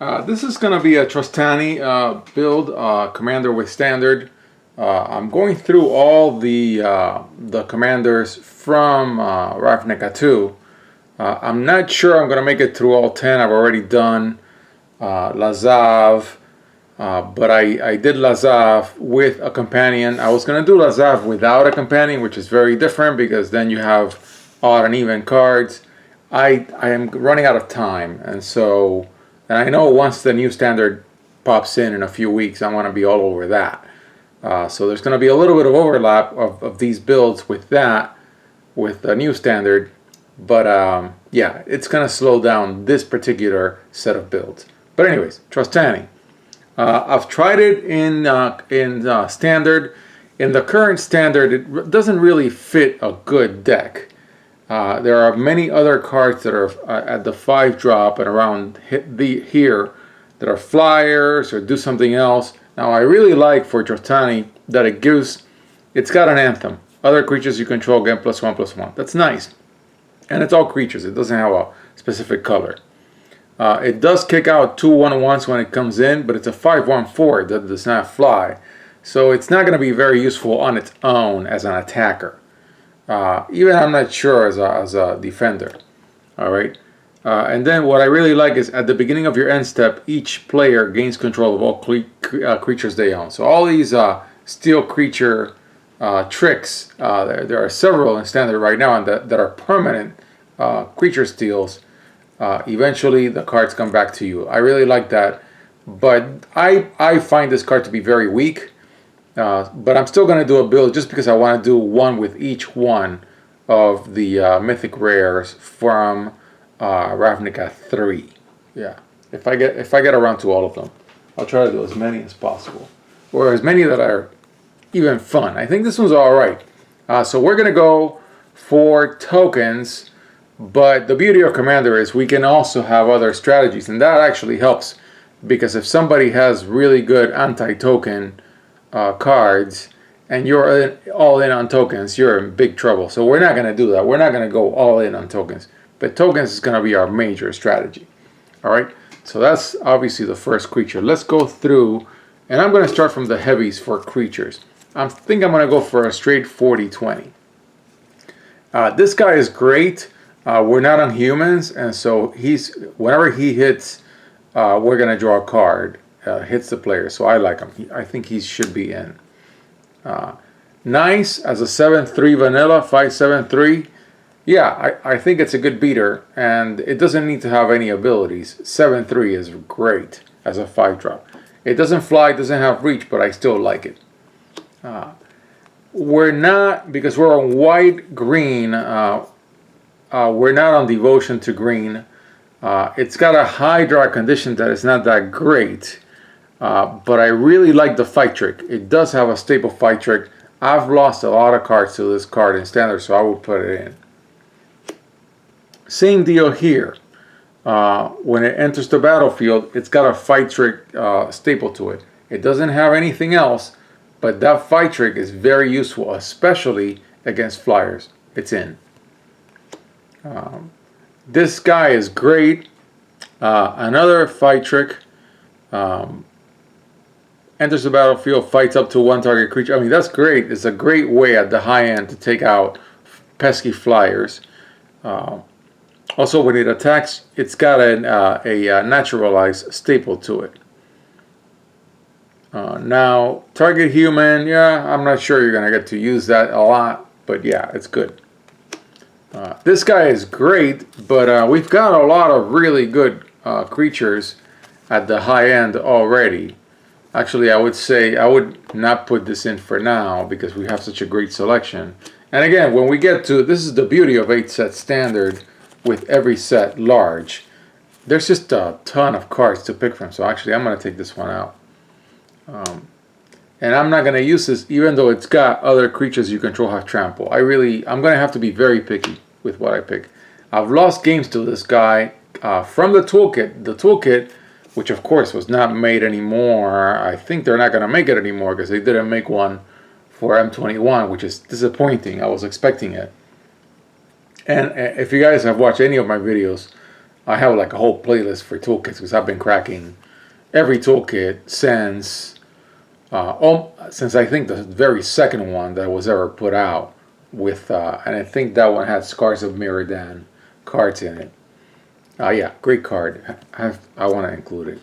This is going to be a Trostani build, commander with standard. I'm going through all the commanders from Ravnica 2. I'm not sure I'm going to make it through all 10. I've already done Lazav, but I did Lazav with a companion. I was going to do Lazav without a companion, which is very different because then you have odd and even cards. I am running out of time, and I know once the new standard pops in a few weeks, I want to be all over that. So there's going to be a little bit of overlap of these builds with that, with the new standard. But yeah, it's going to slow down this particular set of builds. But anyways, Trostani. I've tried it in standard. In the current standard, it doesn't really fit a good deck. There are many other cards that are at the 5 drop and around here that are flyers or do something else. Now I really like for Trostani that it's got an anthem. Other creatures you control get +1/+1. That's nice. And it's all creatures. It doesn't have a specific color. It does kick out 2 1/1s when it comes in, but it's a 5/1/4 that does not fly. So it's not going to be very useful on its own as an attacker. Even I'm not sure as a defender. All right. And then what I really like is at the beginning of your end step, each player gains control of all creatures they own. So all these steel creature tricks, there are several in standard right now that are permanent creature steals. Eventually the cards come back to you. I really like that. But I find this card to be very weak. But I'm still going to do a build just because I want to do one with each one of the mythic rares from Ravnica 3. Yeah, if I get around to all of them, I'll try to do as many as possible, or as many that are even fun. I think this one's all right. So we're going to go for tokens, but the beauty of Commander is we can also have other strategies, and that actually helps because if somebody has really good anti-token cards and you're all in on tokens, you're in big trouble. So we're not going to do that. We're not going to go all in on tokens, but tokens is going to be our major strategy. All right, so that's obviously the first creature. Let's go through, and I'm going to start from the heavies for creatures. I think I'm going to go for a straight 40-20. This guy is great. We're not on humans, and so whenever he hits, we're going to draw a card. Hits the player, so I like him. I think he should be in. Nice as a 7/3 vanilla, 5/7/3. Yeah, I think it's a good beater, and it doesn't need to have any abilities. 7/3 is great as a 5-drop. It doesn't fly, doesn't have reach, but I still like it. We're not, because we're on white green. We're not on devotion to green. It's got a high draw condition that is not that great. But I really like the fight trick. It does have a staple fight trick. I've lost a lot of cards to this card in standard, so I would put it in. Same deal here. When it enters the battlefield, it's got a fight trick staple to it. It doesn't have anything else, but that fight trick is very useful, especially against flyers. It's in. This guy is great. Another fight trick. Enters the battlefield, fights up to 1 target creature. I mean, that's great. It's a great way at the high end to take out pesky flyers. Also, when it attacks, it's got a naturalized staple to it. Now, target human, yeah, I'm not sure you're going to get to use that a lot, but yeah, it's good. This guy is great, but we've got a lot of really good creatures at the high end already. Actually, I would say I would not put this in for now because we have such a great selection. And again, when we get to, this is the beauty of 8-set standard with every set large. There's just a ton of cards to pick from. So actually, I'm going to take this one out. And I'm not going to use this even though it's got other creatures you control have trample. I'm going to have to be very picky with what I pick. I've lost games to this guy from the toolkit. The toolkit, which of course was not made anymore. I think they're not going to make it anymore because they didn't make one for M21, which is disappointing. I was expecting it. And if you guys have watched any of my videos, I have like a whole playlist for toolkits because I've been cracking every toolkit since I think the very second one that was ever put out with, and I think that one had Scars of Miradan cards in it. Yeah, great card. I want to include it.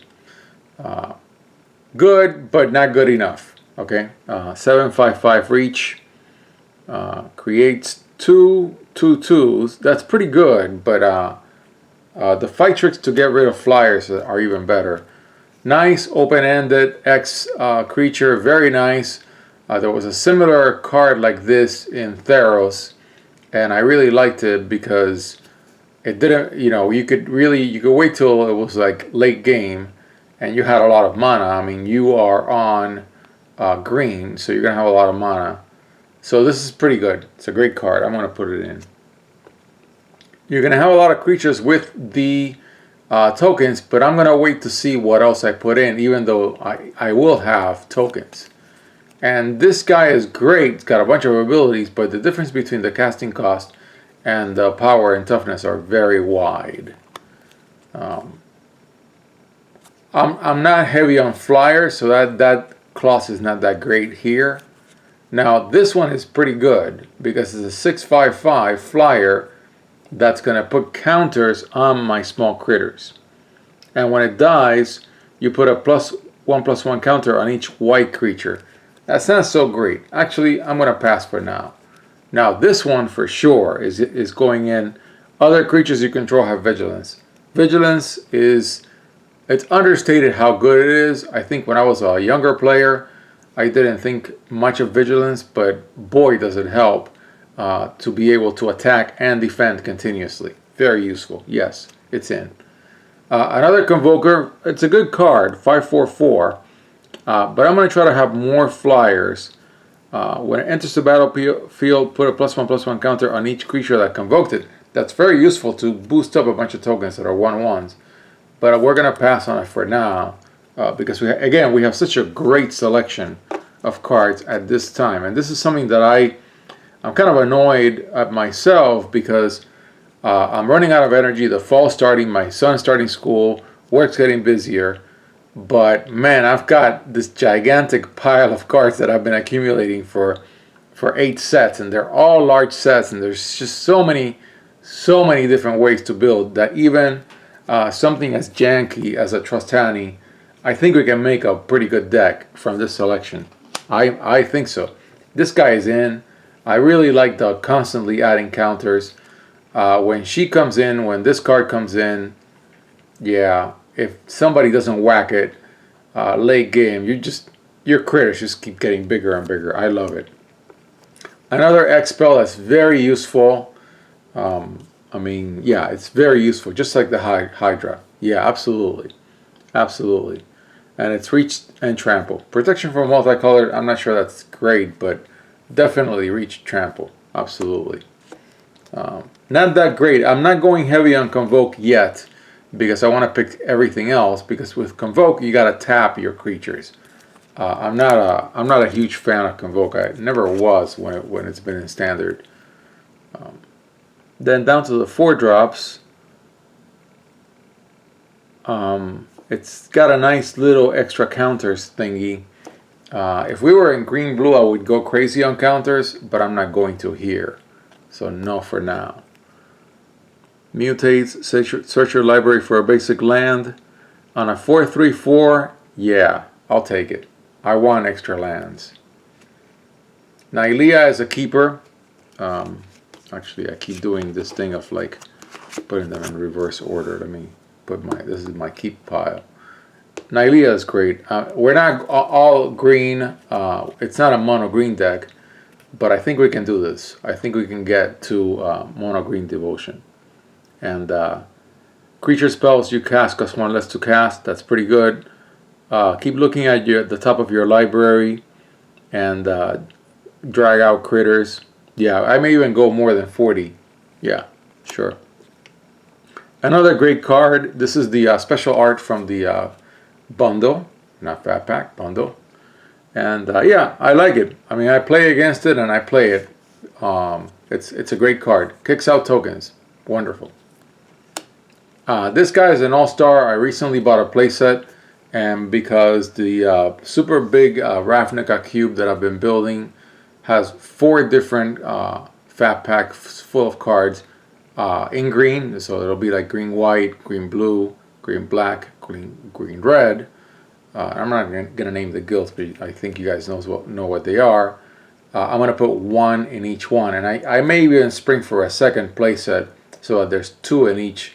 Good, but not good enough. Okay, 7/5/5 reach. Creates 2/2/2s. That's pretty good, but the fight tricks to get rid of flyers are even better. Nice open-ended X creature, very nice. There was a similar card like this in Theros, and I really liked it because it didn't, you could wait till it was like late game, and you had a lot of mana. I mean, you are on green, so you're gonna have a lot of mana. So this is pretty good. It's a great card. I'm gonna put it in. You're gonna have a lot of creatures with the tokens, but I'm gonna wait to see what else I put in, even though I will have tokens. And this guy is great. It's got a bunch of abilities, but the difference between the casting cost and the power and toughness are very wide. I'm not heavy on flyers, so that clause is not that great here. Now this one is pretty good because it's a 6/5/5 flyer that's going to put counters on my small critters. And when it dies, you put a +1/+1 counter on each white creature. That's not so great. Actually, I'm going to pass for now. Now, this one for sure is going in. Other creatures you control have vigilance. Vigilance it's understated how good it is. I think when I was a younger player, I didn't think much of vigilance, but boy does it help to be able to attack and defend continuously. Very useful. Yes, it's in. Another Convoker, it's a good card, 5/4/4, but I'm going to try to have more flyers. When it enters the battlefield, put a +1/+1 counter on each creature that convoked it. That's very useful to boost up a bunch of tokens that are 1/1s. But we're going to pass on it for now because we have such a great selection of cards at this time. And this is something that I'm kind of annoyed at myself because I'm running out of energy. The fall's starting, my son's starting school, work's getting busier. But man, I've got this gigantic pile of cards that I've been accumulating for 8 sets, and they're all large sets, and there's just so many different ways to build that even something as janky as a Trostani, I think we can make a pretty good deck from this selection. I think so. This guy is in. I really like the constantly adding counters. When she comes in, when this card comes in, yeah, if somebody doesn't whack it late game, your critters just keep getting bigger and bigger. I love it. Another X spell that's very useful. I mean, yeah, it's very useful, just like the Hydra. Yeah, absolutely. Absolutely. And it's reach and trample. Protection from multicolored, I'm not sure that's great, but definitely reach trample. Absolutely. Not that great. I'm not going heavy on Convoke yet because I want to pick everything else, because with Convoke you got to tap your creatures. I'm not a huge fan of Convoke. I never was when it's been in Standard. Then down to the 4-drops. It's got a nice little extra counters thingy. If we were in green-blue, I would go crazy on counters, but I'm not going to here. So no for now. Mutates, search your library for a basic land. On a 4/3/4, yeah, I'll take it. I want extra lands. Nylea is a keeper. Actually, I keep doing this thing of like putting them in reverse order. Let me put this is my keep pile. Nylea is great. We're not all green. It's not a mono green deck, but I think we can do this. I think we can get to mono green devotion. And creature spells you cast cost 1 less to cast. That's pretty good. Keep looking at the top of your library and drag out critters. Yeah, I may even go more than 40. Yeah, sure. Another great card. This is the special art from the bundle, not Fat Pack, bundle. And yeah, I like it. I mean, I play against it and I play it. It's a great card. Kicks out tokens. Wonderful. This guy is an all-star. I recently bought a playset, and because the super big Ravnica cube that I've been building has 4 different fat packs full of cards in green, so it'll be like green white, green blue, green black, green red. I'm not gonna name the guilds, but I think you guys know what they are. I'm gonna put 1 in each one, and I may even spring for a second playset so that there's 2 in each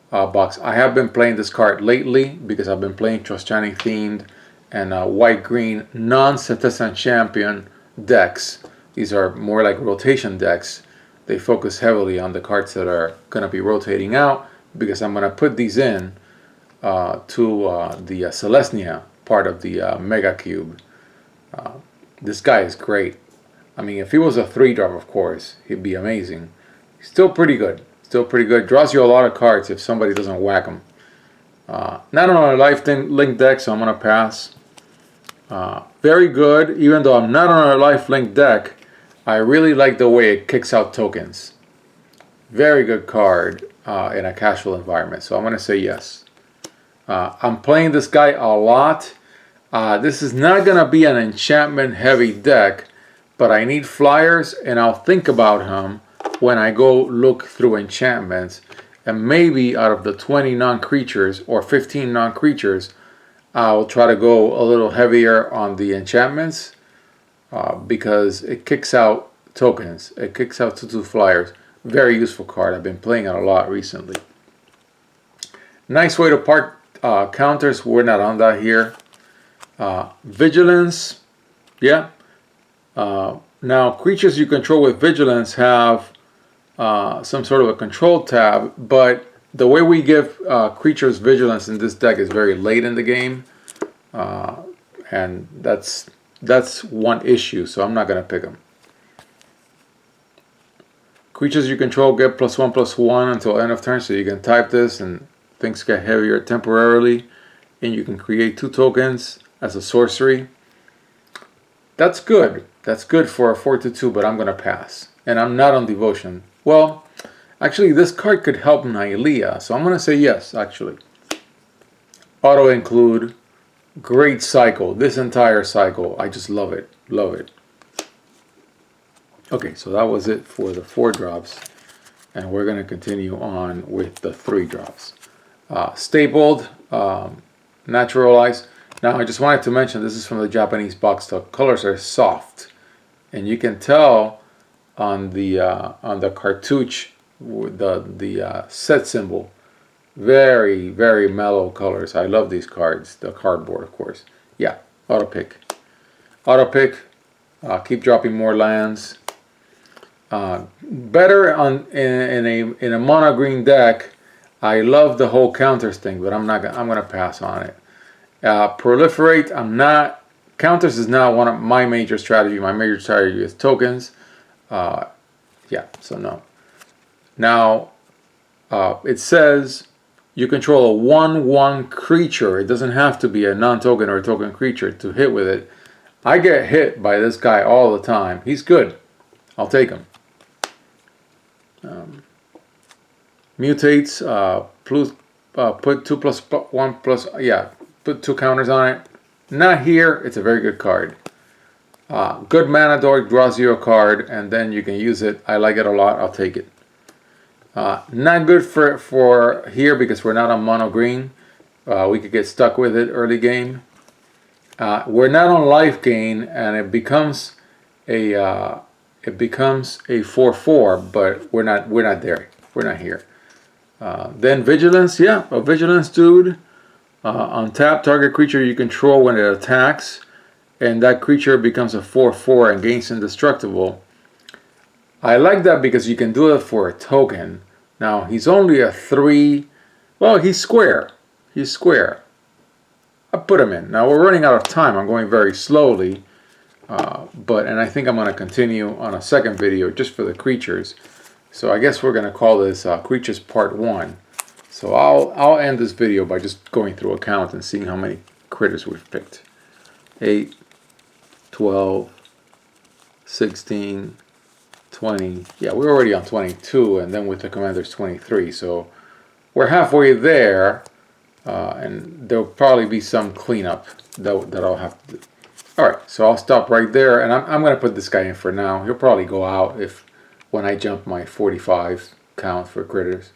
box. I have been playing this card lately because I've been playing Trostani themed and white-green non-Citizen Champion decks. These are more like rotation decks. They focus heavily on the cards that are going to be rotating out because I'm going to put these in to the Celestia part of the Mega Cube. This guy is great. I mean, if he was a 3-drop, of course, he'd be amazing. He's still pretty good. Still pretty good. Draws you a lot of cards if somebody doesn't whack him. Not on a life link deck, so I'm going to pass. Very good. Even though I'm not on a life link deck, I really like the way it kicks out tokens. Very good card in a casual environment, so I'm going to say yes. I'm playing this guy a lot. This is not going to be an enchantment heavy deck, but I need flyers, and I'll think about him when I go look through enchantments, and maybe out of the 20 non-creatures or 15 non-creatures, I'll try to go a little heavier on the enchantments because it kicks out tokens. It kicks out 2/2 flyers. Very useful card. I've been playing it a lot recently. Nice way to park counters. We're not on that here. Vigilance. Yeah. Now, creatures you control with Vigilance have some sort of a control tab, but the way we give creatures Vigilance in this deck is very late in the game, and that's one issue, so I'm not going to pick them. Creatures you control get +1/+1 until end of turn, so you can type this and things get heavier temporarily, and you can create 2 tokens as a sorcery. That's good. That's good for a 4/2, but I'm going to pass. And I'm not on Devotion. Well, actually, this card could help Nylea, so I'm going to say yes, actually. Auto include. Great cycle. This entire cycle. I just love it. Love it. Okay, so that was it for the 4 drops. And we're going to continue on with the 3 drops. Stapled, naturalized. Now, I just wanted to mention this is from the Japanese box. The colors are soft. And you can tell on the cartouche, the set symbol, very, very mellow colors. I love these cards. The cardboard, of course. Yeah, auto pick. Auto pick. Keep dropping more lands. Better in a mono green deck. I love the whole counters thing, but I'm gonna pass on it. Proliferate. Counters is not one of my major strategy. My major strategy is tokens. Yeah, so no. Now, it says you control a 1/1 creature. It doesn't have to be a non-token or a token creature to hit with it. I get hit by this guy all the time. He's good. I'll take him. Mutates. Put 2/+1+. Yeah, put 2 counters on it. Not here. It's a very good card. Good mana dork, draws you a card, and then you can use it. I like it a lot. I'll take it. Not good for here because we're not on mono green. We could get stuck with it early game. We're not on life gain, and it becomes a 4/4, but we're not there. We're not here. Then vigilance, yeah, a vigilance dude. Untap target creature you control when it attacks, and that creature becomes a 4/4 and gains indestructible. I like that because you can do it for a token. Now he's only a 3. Well, he's square. He's square. I put him in. Now we're running out of time. I'm going very slowly, and I think I'm going to continue on a second video just for the creatures. So I guess we're going to call this Creatures Part 1. So I'll end this video by just going through a count and seeing how many critters we've picked. 8, 12, 16, 20. Yeah, we're already on 22, and then with the commanders 23. So we're halfway there, and there'll probably be some cleanup that I'll have to do. Alright, so I'll stop right there, and I'm going to put this guy in for now. He'll probably go out when I jump my 45 count for critters.